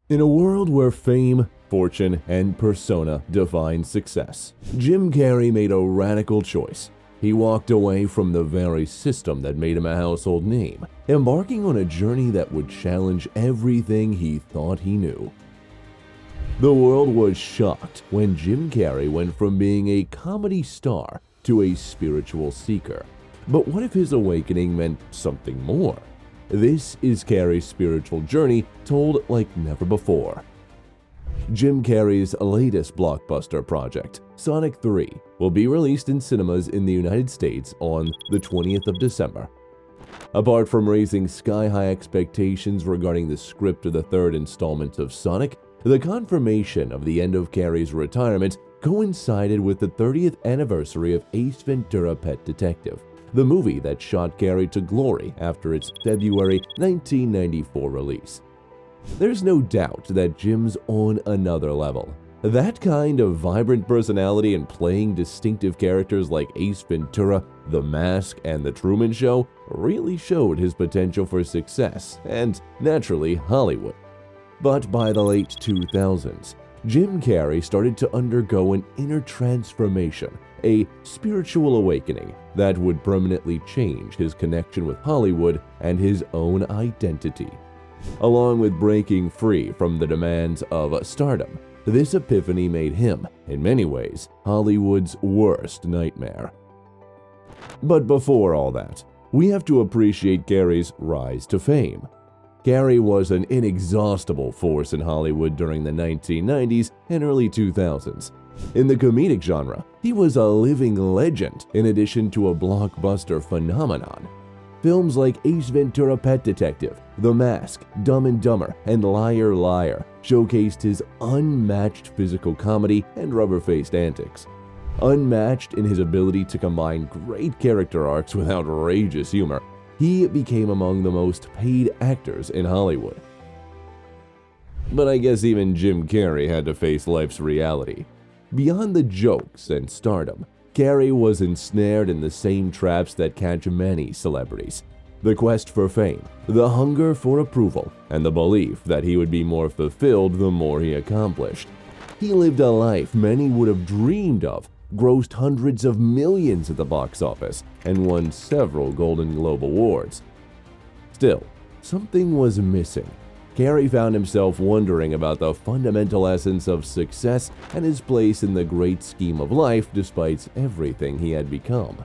In a world where fame, fortune, and persona define success, Jim Carrey made a radical choice. He walked away from the very system that made him a household name, embarking on a journey that would challenge everything he thought he knew. The world was shocked when Jim Carrey went from being a comedy star to a spiritual seeker. But what if his awakening meant something more? This is Carrey's spiritual journey told like never before. Jim Carrey's latest blockbuster project, Sonic 3, will be released in cinemas in the United States on the 20th of December. Apart from raising sky-high expectations regarding the script of the third installment of Sonic, the confirmation of the end of Carrey's retirement coincided with the 30th anniversary of Ace Ventura: Pet Detective, the movie that shot Carrey to glory after its February 1994 release. There's no doubt that Jim's on another level. That kind of vibrant personality and playing distinctive characters like Ace Ventura, The Mask, and The Truman Show really showed his potential for success and, naturally, Hollywood. But by the late 2000s, Jim Carrey started to undergo an inner transformation, a spiritual awakening that would permanently change his connection with Hollywood and his own identity. Along with breaking free from the demands of stardom, this epiphany made him, in many ways, Hollywood's worst nightmare. But before all that, we have to appreciate Carrey's rise to fame. Carrey was an inexhaustible force in Hollywood during the 1990s and early 2000s. In the comedic genre, he was a living legend in addition to a blockbuster phenomenon. Films like Ace Ventura: Pet Detective, The Mask, Dumb and Dumber, and Liar Liar showcased his unmatched physical comedy and rubber-faced antics. Unmatched in his ability to combine great character arcs with outrageous humor, he became among the most paid actors in Hollywood. But I guess even Jim Carrey had to face life's reality. Beyond the jokes and stardom, Carrey was ensnared in the same traps that catch many celebrities. The quest for fame, the hunger for approval, and the belief that he would be more fulfilled the more he accomplished. He lived a life many would have dreamed of, grossed hundreds of millions at the box office, and won several Golden Globe Awards. Still, something was missing. Carrey found himself wondering about the fundamental essence of success and his place in the great scheme of life despite everything he had become.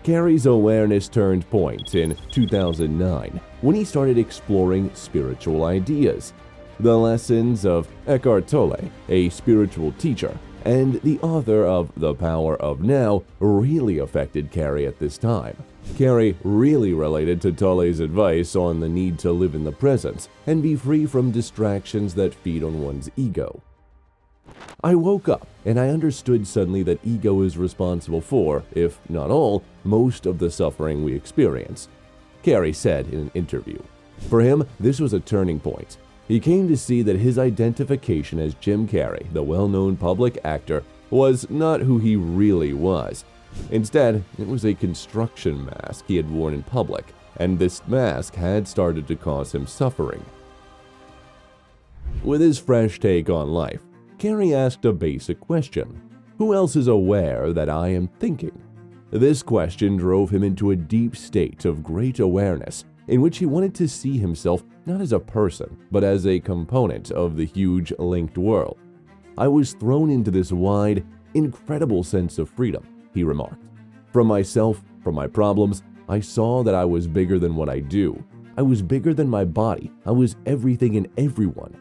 Carrey's awareness turned point in 2009 when he started exploring spiritual ideas. The lessons of Eckhart Tolle, a spiritual teacher, and the author of The Power of Now really affected Carrey at this time. Carrey really related to Tolle's advice on the need to live in the present and be free from distractions that feed on one's ego. I woke up and I understood suddenly that ego is responsible for, if not all, most of the suffering we experience, Carrey said in an interview. For him, this was a turning point. He came to see that his identification as Jim Carrey, the well-known public actor, was not who he really was. Instead, it was a construction mask he had worn in public, and this mask had started to cause him suffering. With his fresh take on life, Carrey asked a basic question: who else is aware that I am thinking? This question drove him into a deep state of great awareness, in which he wanted to see himself not as a person, but as a component of the huge linked world. I was thrown into this wide, incredible sense of freedom, he remarked. From myself, from my problems, I saw that I was bigger than what I do. I was bigger than my body. I was everything and everyone.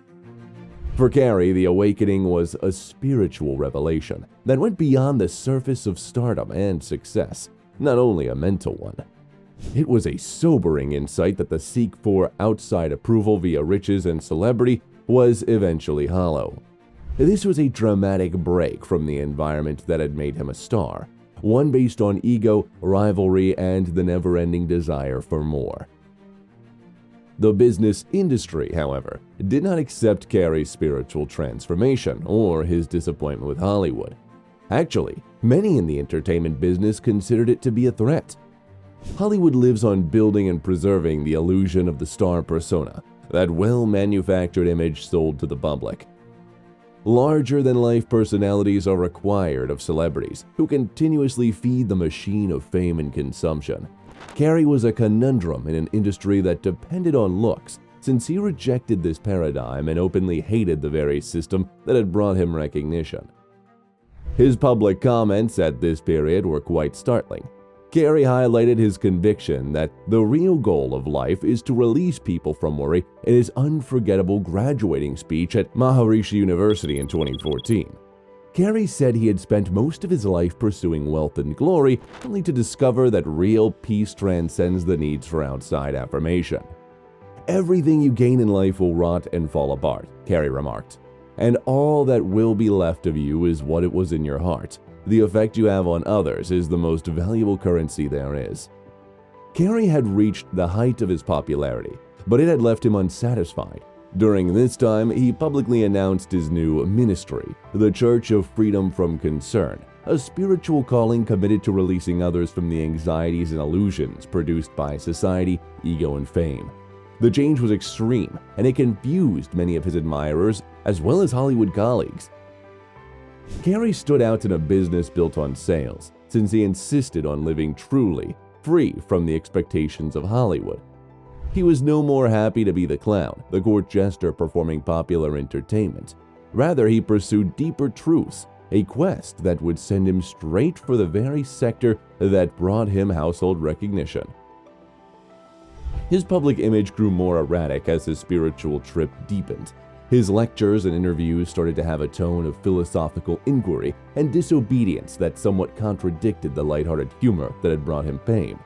For Carrey, the awakening was a spiritual revelation that went beyond the surface of stardom and success, not only a mental one. It was a sobering insight that the seek for outside approval via riches and celebrity was eventually hollow. This was a dramatic break from the environment that had made him a star, one based on ego, rivalry, and the never-ending desire for more. The business industry, however, did not accept Carrey's spiritual transformation or his disappointment with Hollywood. Actually, many in the entertainment business considered it to be a threat. Hollywood lives on building and preserving the illusion of the star persona, that well-manufactured image sold to the public. Larger-than-life personalities are required of celebrities who continuously feed the machine of fame and consumption. Carrey was a conundrum in an industry that depended on looks, since he rejected this paradigm and openly hated the very system that had brought him recognition. His public comments at this period were quite startling. Carrey highlighted his conviction that the real goal of life is to release people from worry in his unforgettable graduating speech at Maharishi University in 2014. Carrey said he had spent most of his life pursuing wealth and glory, only to discover that real peace transcends the needs for outside affirmation. "Everything you gain in life will rot and fall apart," Carrey remarked, "and all that will be left of you is what it was in your heart. The effect you have on others is the most valuable currency there is." Carrey had reached the height of his popularity, but it had left him unsatisfied. During this time, he publicly announced his new ministry, the Church of Freedom from Concern, a spiritual calling committed to releasing others from the anxieties and illusions produced by society, ego, and fame. The change was extreme, and it confused many of his admirers as well as Hollywood colleagues. Carrey stood out in a business built on sales, since he insisted on living truly free from the expectations of Hollywood. He was no more happy to be the clown, the court jester performing popular entertainment. Rather, he pursued deeper truths, a quest that would send him straight for the very sector that brought him household recognition. His public image grew more erratic as his spiritual trip deepened. His lectures and interviews started to have a tone of philosophical inquiry and disobedience that somewhat contradicted the lighthearted humor that had brought him fame.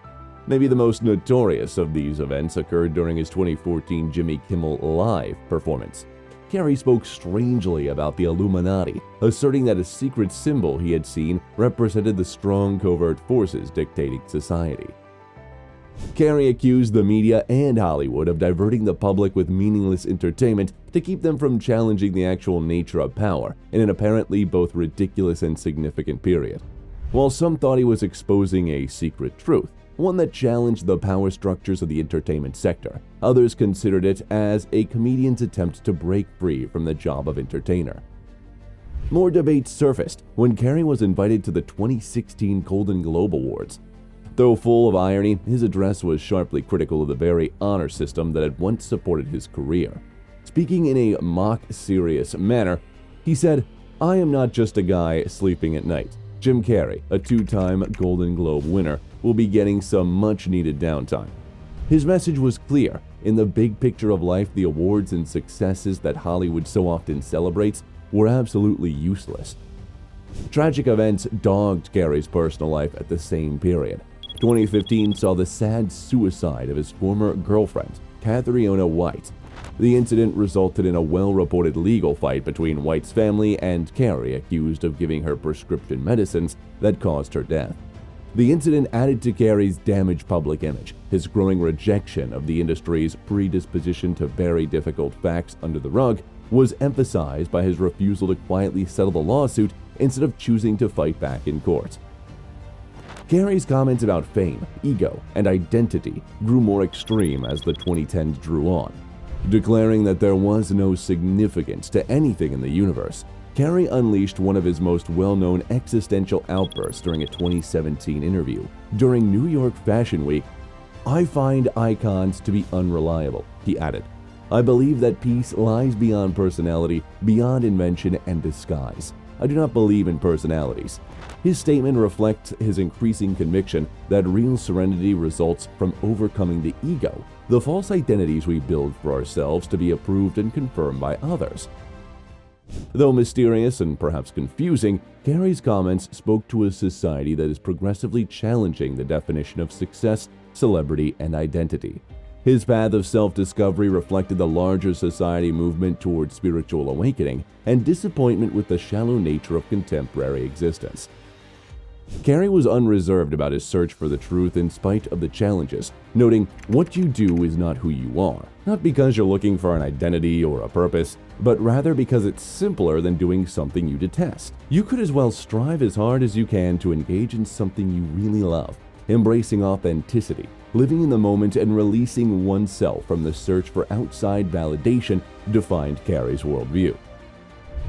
Maybe the most notorious of these events occurred during his 2014 Jimmy Kimmel Live performance. Carrey spoke strangely about the Illuminati, asserting that a secret symbol he had seen represented the strong covert forces dictating society. Carrey accused the media and Hollywood of diverting the public with meaningless entertainment to keep them from challenging the actual nature of power in an apparently both ridiculous and significant period. While some thought he was exposing a secret truth, one that challenged the power structures of the entertainment sector, others considered it as a comedian's attempt to break free from the job of entertainer. More debates surfaced when Carrey was invited to the 2016 Golden Globe Awards. Though full of irony, his address was sharply critical of the very honor system that had once supported his career. Speaking in a mock-serious manner, he said, "I am not just a guy sleeping at night. Jim Carrey, a two-time Golden Globe winner, will be getting some much-needed downtime." His message was clear. In the big picture of life, the awards and successes that Hollywood so often celebrates were absolutely useless. Tragic events dogged Carrey's personal life at the same period. 2015 saw the sad suicide of his former girlfriend, Catheriona White. The incident resulted in a well-reported legal fight between White's family and Carrey, accused of giving her prescription medicines that caused her death. The incident added to Carrey's damaged public image. His growing rejection of the industry's predisposition to bury difficult facts under the rug was emphasized by his refusal to quietly settle the lawsuit instead of choosing to fight back in court. Carrey's comments about fame, ego, and identity grew more extreme as the 2010s drew on. Declaring that there was no significance to anything in the universe, Carrey unleashed one of his most well-known existential outbursts during a 2017 interview. During New York Fashion Week, "I find icons to be unreliable," he added. "I believe that peace lies beyond personality, beyond invention and disguise. I do not believe in personalities." His statement reflects his increasing conviction that real serenity results from overcoming the ego, the false identities we build for ourselves to be approved and confirmed by others. Though mysterious and perhaps confusing, Carrey's comments spoke to a society that is progressively challenging the definition of success, celebrity, and identity. His path of self-discovery reflected the larger society movement toward spiritual awakening and disappointment with the shallow nature of contemporary existence. Carrey was unreserved about his search for the truth in spite of the challenges, noting, "What you do is not who you are, not because you're looking for an identity or a purpose, but rather because it's simpler than doing something you detest. You could as well strive as hard as you can to engage in something you really love, embracing authenticity, Living in the moment and releasing oneself from the search for outside validation defined Carrey's worldview.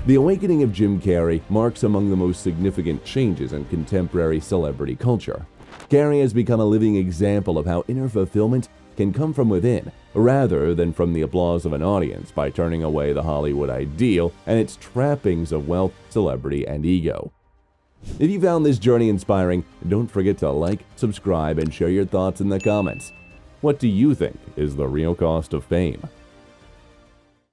The awakening of Jim Carrey marks among the most significant changes in contemporary celebrity culture. Carrey has become a living example of how inner fulfillment can come from within, rather than from the applause of an audience, by turning away the Hollywood ideal and its trappings of wealth, celebrity, and ego. If you found this journey inspiring, don't forget to like, subscribe, and share your thoughts in the comments. What do you think is the real cost of fame?